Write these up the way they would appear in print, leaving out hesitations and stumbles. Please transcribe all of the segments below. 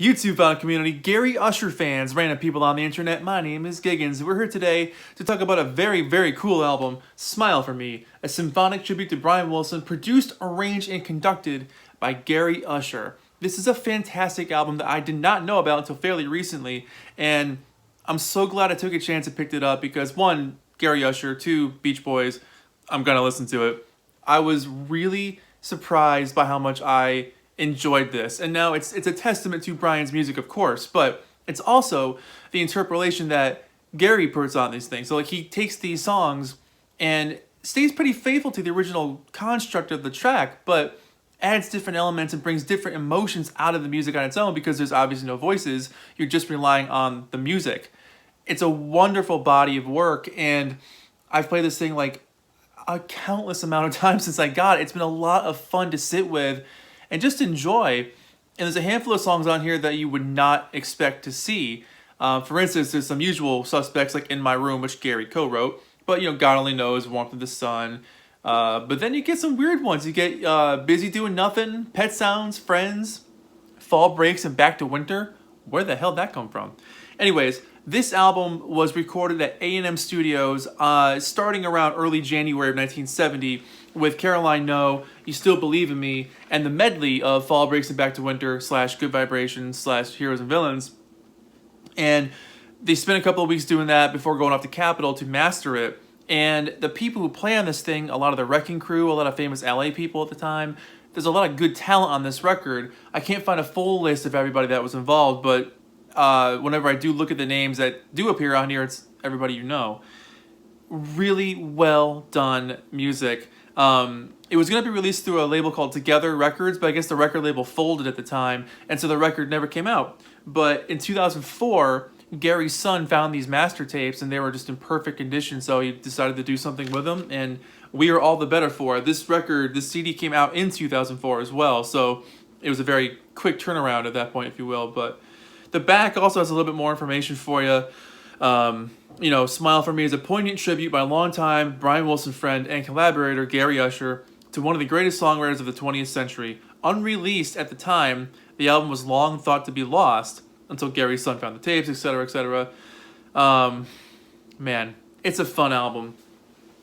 YouTube fan community, Gary Usher fans, random people on the internet, my name is Giggins. We're here today to talk about a very, very cool album, Smile For Me, a symphonic tribute to Brian Wilson, produced, arranged, and conducted by Gary Usher. This is a fantastic album that I did not know about until fairly recently, and I'm so glad I took a chance and picked it up because, one, Gary Usher, two, Beach Boys, I'm gonna listen to it. I was really surprised by how much I enjoyed this, and now it's a testament to Brian's music, of course, but it's also the interpolation that Gary puts on these things. So like he takes these songs and stays pretty faithful to the original construct of the track, but adds different elements and brings different emotions out of the music on its own because there's obviously no voices. You're just relying on the music. It's a wonderful body of work, and I've played this thing like a countless amount of times since I got it. It's been a lot of fun to sit with and just enjoy. And there's a handful of songs on here that you would not expect to see. For instance, there's some usual suspects like In My Room, which Gary co-wrote, but God Only Knows, Warmth of the Sun. But then you get some weird ones. You get Busy Doing Nothing, Pet Sounds, Friends, Fall Breaks, and Back to Winter. Where the hell did that come from? Anyways, this album was recorded at A&M Studios starting around early January of 1970 with Caroline No, You Still Believe in Me, and the medley of Fall Breaks and Back to Winter / Good Vibrations / Heroes and Villains. And they spent a couple of weeks doing that before going off to Capitol to master it. And the people who play on this thing, a lot of the Wrecking Crew, a lot of famous LA people at the time, there's a lot of good talent on this record. I can't find a full list of everybody that was involved, but whenever I do look at the names that do appear on here, it's everybody you know. Really well done music. It was going to be released through a label called Together Records, but I guess the record label folded at the time, and so the record never came out. But in 2004, Gary's son found these master tapes, and they were just in perfect condition, so he decided to do something with them, and we are all the better for it. This record, this CD came out in 2004 as well, so it was a very quick turnaround at that point, if you will. But the back also has a little bit more information for you. Smile For Me is a poignant tribute by longtime Brian Wilson friend and collaborator Gary Usher to one of the greatest songwriters of the 20th century. Unreleased at the time, the album was long thought to be lost until Gary's son found the tapes, etc., etc. Man, it's a fun album.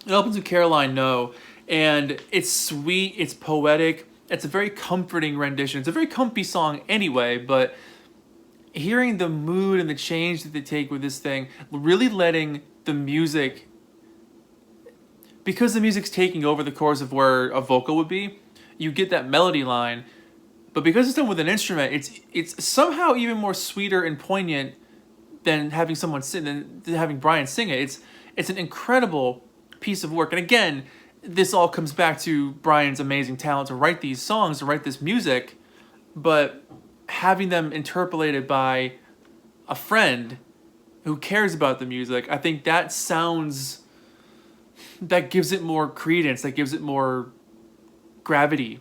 It opens with Caroline No, and it's sweet, it's poetic, it's a very comforting rendition. It's a very comfy song anyway, but hearing the mood and the change that they take with this thing, really letting the music, because the music's taking over the course of where a vocal would be, you get that melody line, but because it's done with an instrument, it's somehow even more sweeter and poignant than having someone sing, than having Brian sing it. It's an incredible piece of work, and again, this all comes back to Brian's amazing talent to write these songs, to write this music, but having them interpolated by a friend who cares about the music, I think that gives it more credence, that gives it more gravity.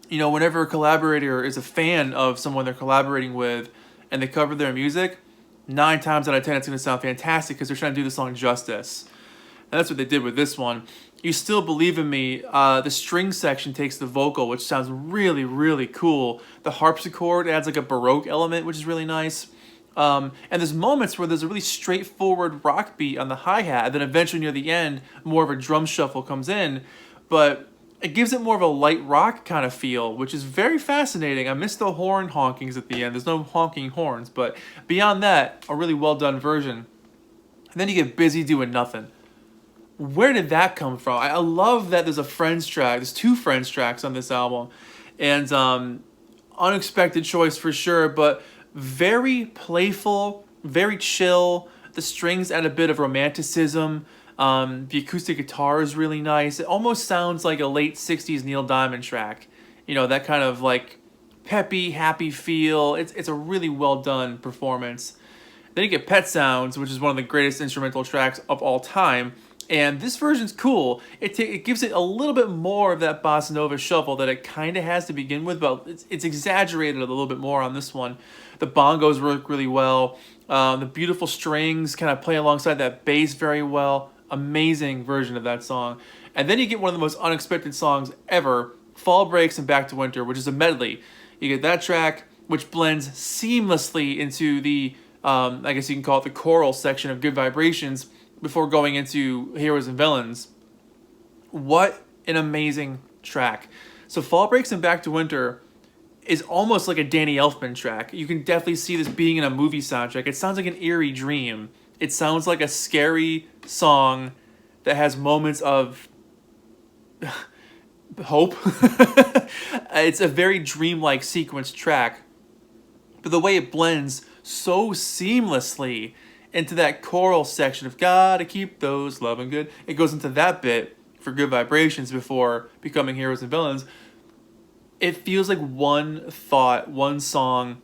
Whenever a collaborator is a fan of someone they're collaborating with and they cover their music, 9 times out of 10 it's going to sound fantastic because they're trying to do the song justice. And that's what they did with this one. You Still Believe in Me, the string section takes the vocal, which sounds really, really cool. The harpsichord adds like a Baroque element, which is really nice. And there's moments where there's a really straightforward rock beat on the hi-hat, and then eventually near the end, more of a drum shuffle comes in. But it gives it more of a light rock kind of feel, which is very fascinating. I miss the horn honkings at the end. There's no honking horns, but beyond that, a really well done version. And then you get Busy Doing Nothing. Where did that come from? I love that there's a Friends track. There's 2 Friends tracks on this album. And unexpected choice for sure, but very playful, very chill. The strings add a bit of romanticism. The acoustic guitar is really nice. It almost sounds like a late 60s Neil Diamond track. That kind of like peppy, happy feel. It's a really well done performance. Then you get Pet Sounds, which is one of the greatest instrumental tracks of all time. And this version's cool. It gives it a little bit more of that bossa nova shuffle that it kind of has to begin with, but it's exaggerated a little bit more on this one. The bongos work really well. The beautiful strings kind of play alongside that bass very well. Amazing version of that song. And then you get one of the most unexpected songs ever, Fall Breaks and Back to Winter, which is a medley. You get that track, which blends seamlessly into the, I guess you can call it the choral section of Good Vibrations before going into Heroes and Villains. What an amazing track. So Fall Breaks and Back to Winter is almost like a Danny Elfman track. You can definitely see this being in a movie soundtrack. It sounds like an eerie dream. It sounds like a scary song that has moments of hope. It's a very dreamlike sequence track. But the way it blends so seamlessly into that choral section of gotta keep those loving good. It goes into that bit for Good Vibrations before becoming Heroes and Villains. It feels like one thought, one song.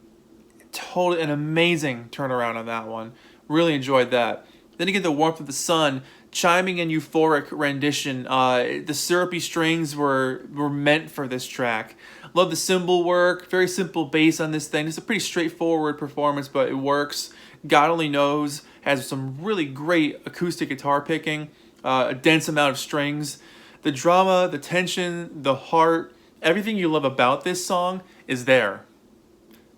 Totally an amazing turnaround on that one. Really enjoyed that. Then you get the Warmth of the Sun, chiming in euphoric rendition. The syrupy strings were meant for this track. Love the cymbal work. Very simple bass on this thing. It's a pretty straightforward performance, but it works. God Only Knows has some really great acoustic guitar picking. A dense amount of strings. The drama, the tension, the heart, everything you love about this song is there.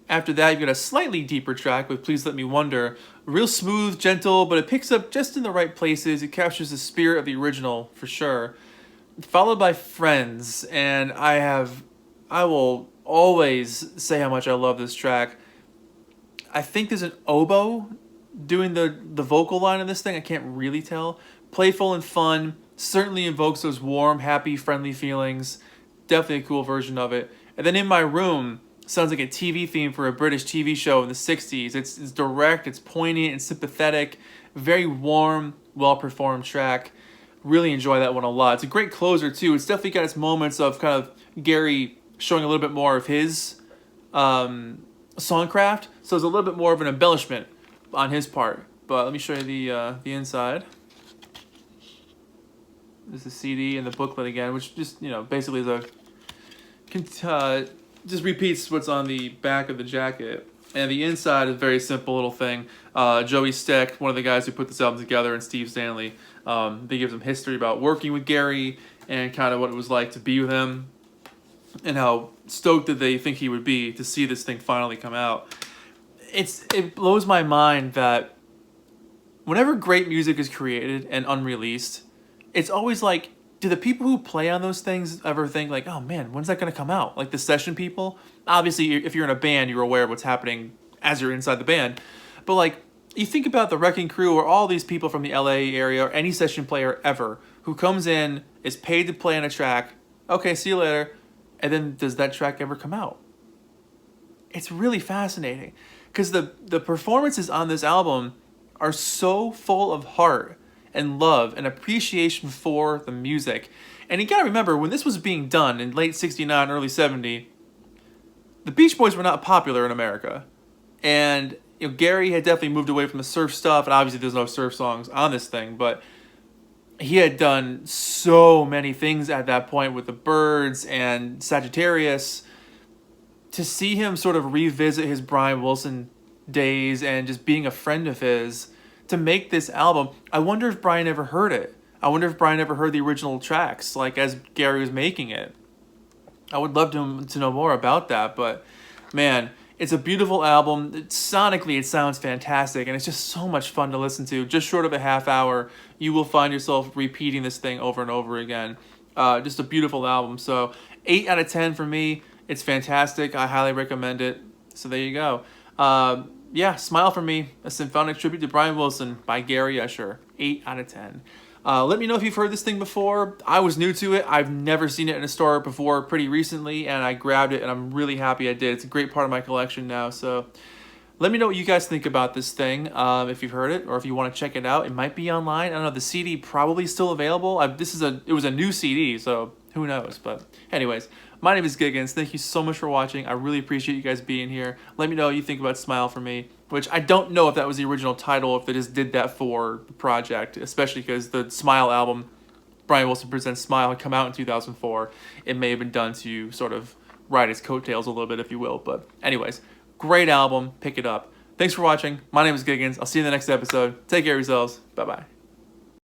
After that, you've got a slightly deeper track with Please Let Me Wonder. Real smooth, gentle, but it picks up just in the right places. It captures the spirit of the original, for sure. Followed by Friends, and I will always say how much I love this track. I think there's an oboe doing the vocal line in this thing. I can't really tell. Playful and fun. Certainly invokes those warm, happy, friendly feelings. Definitely a cool version of it. And then In My Room sounds like a TV theme for a British TV show in the 60s. It's direct, it's poignant and sympathetic. Very warm, well-performed track. Really enjoy that one a lot. It's a great closer, too. It's definitely got its moments of kind of Gary showing a little bit more of his songcraft. So it's a little bit more of an embellishment on his part. But let me show you the inside. This is the CD and the booklet again, which just, basically is just repeats what's on the back of the jacket. And the inside is a very simple little thing. Joey Steck, one of the guys who put this album together, and Steve Stanley, they give some history about working with Gary and kind of what it was like to be with him and how stoked did they think he would be to see this thing finally come out. It blows my mind that whenever great music is created and unreleased, it's always like, do the people who play on those things ever think like, oh man, when's that going to come out? Like the session people? Obviously, if you're in a band, you're aware of what's happening as you're inside the band. But like, you think about the Wrecking Crew or all these people from the LA area or any session player ever who comes in, is paid to play on a track, okay, see you later, and then does that track ever come out? It's really fascinating because the performances on this album are so full of heart and love and appreciation for the music. And you gotta remember, when this was being done in late 69, early 70, the Beach Boys were not popular in America. And Gary had definitely moved away from the surf stuff, and obviously there's no surf songs on this thing, but he had done so many things at that point with the Byrds and Sagittarius. To see him sort of revisit his Brian Wilson days and just being a friend of his, to make this album, I wonder if Brian ever heard it. I wonder if Brian ever heard the original tracks, like as Gary was making it. I would love to know more about that, but man, it's a beautiful album. Sonically, it sounds fantastic, and it's just so much fun to listen to. Just short of a half hour, you will find yourself repeating this thing over and over again. Just a beautiful album. So 8 out of 10 for me. It's fantastic. I highly recommend it. So there you go. Yeah, Smile for Me, a symphonic tribute to Brian Wilson by Gary Usher. 8 out of 10. Let me know if you've heard this thing before. I was new to it. I've never seen it in a store before pretty recently, and I grabbed it, and I'm really happy I did. It's a great part of my collection now, so let me know what you guys think about this thing, if you've heard it, or if you want to check it out. It might be online. I don't know. The CD probably still available. It was a new CD, so who knows? But anyways, my name is Giggins. Thank you so much for watching. I really appreciate you guys being here. Let me know what you think about Smile for Me, which I don't know if that was the original title, if they just did that for the project, especially because the Smile album, Brian Wilson Presents Smile, had come out in 2004. It may have been done to sort of ride its coattails a little bit, if you will. But anyways, great album. Pick it up. Thanks for watching. My name is Giggins. I'll see you in the next episode. Take care of yourselves. Bye-bye.